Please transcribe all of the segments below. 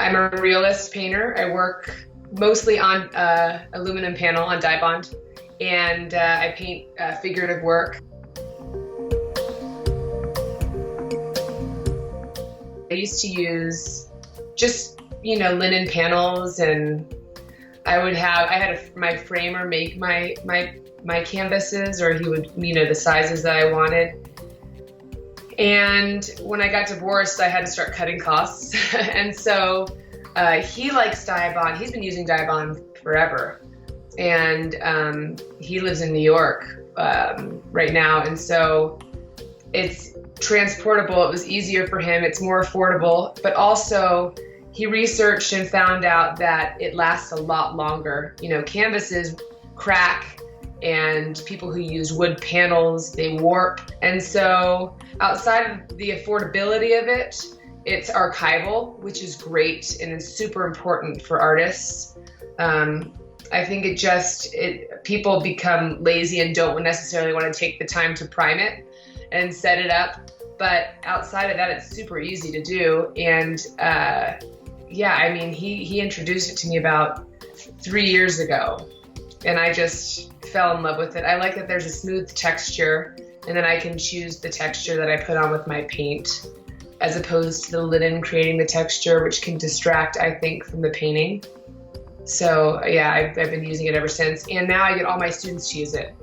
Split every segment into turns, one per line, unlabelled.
I'm a realist painter. I work mostly on aluminum panel on Dibond, and I paint figurative work. I used to use just, linen panels, and I had my framer make my canvases, or he would, the sizes that I wanted. And when I got divorced, I had to start cutting costs. And so he likes Dibond. He's been using Dibond forever. And he lives in New York right now. And so it's transportable. It was easier for him. It's more affordable. But also, he researched and found out that it lasts a lot longer. Canvases crack, and people who use wood panels, they warp. And so outside of the affordability of it, it's archival, which is great and is super important for artists. I think people become lazy and don't necessarily want to take the time to prime it and set it up. But outside of that, it's super easy to do. And he introduced it to me about 3 years ago, and I just fell in love with it. I like that there's a smooth texture, and then I can choose the texture that I put on with my paint, as opposed to the linen creating the texture, which can distract, I think, from the painting. So yeah, I've been using it ever since, and now I get all my students to use it.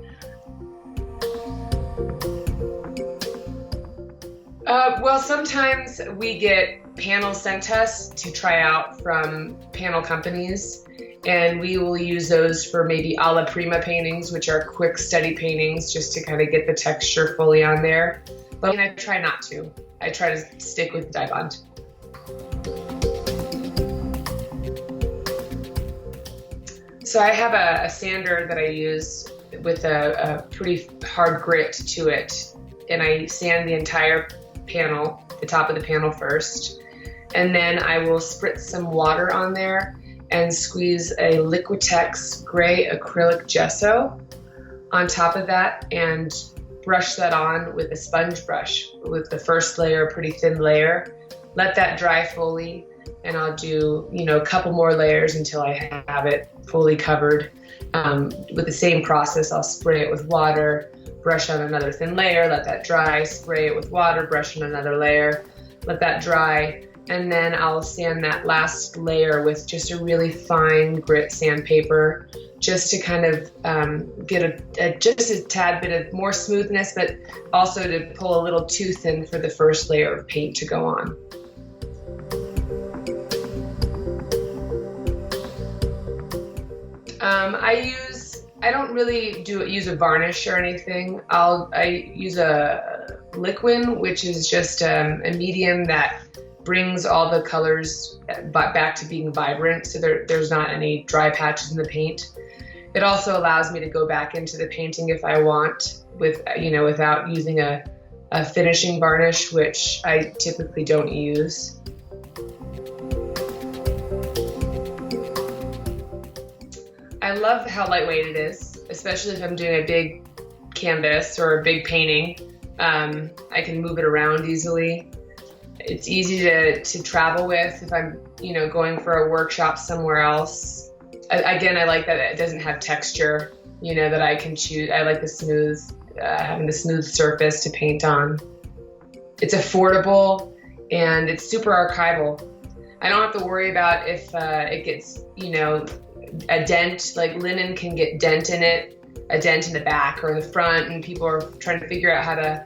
Well, sometimes we get panels sent to us to try out from panel companies, and we will use those for maybe alla prima paintings, which are quick, steady paintings, just to kind of get the texture fully on there. But I try not to. I try to stick with Dibond. So I have a sander that I use with a pretty hard grit to it, and I sand the entire panel, the top of the panel first, and then I will spritz some water on there and squeeze a Liquitex gray acrylic gesso on top of that, and brush that on with a sponge brush with the first layer, a pretty thin layer. Let that dry fully, and I'll do a couple more layers until I have it fully covered. With the same process, I'll spray it with water, brush on another thin layer, let that dry, spray it with water, brush on another layer, let that dry, and then I'll sand that last layer with just a really fine grit sandpaper, just to kind of get just a tad bit of more smoothness, but also to pull a little too thin for the first layer of paint to go on. I don't really use a varnish or anything. I use a liquid, which is just a medium that brings all the colors back to being vibrant, so there's not any dry patches in the paint. It also allows me to go back into the painting if I want, without using a finishing varnish, which I typically don't use. I love how lightweight it is, especially if I'm doing a big canvas or a big painting. I can move it around easily. It's easy to travel with if I'm, going for a workshop somewhere else. Again, I like that it doesn't have texture, that I can choose. I like having the smooth surface to paint on. It's affordable, and it's super archival. I don't have to worry about if it gets, a dent. Like linen can get dent in it, a dent in the back or in the front, and people are trying to figure out how to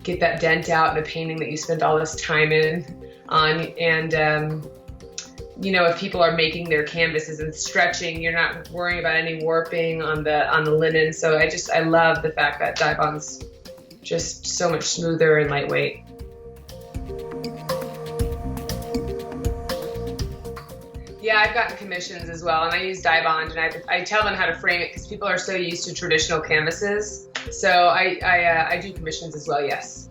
get that dent out in a painting that you spent all this time on. And if people are making their canvases and stretching, you're not worrying about any warping on the linen. So I love the fact that Dibond's just so much smoother and lightweight. Yeah, I've gotten commissions as well, and I use Dibond, and I tell them how to frame it because people are so used to traditional canvases. So I do commissions as well, yes.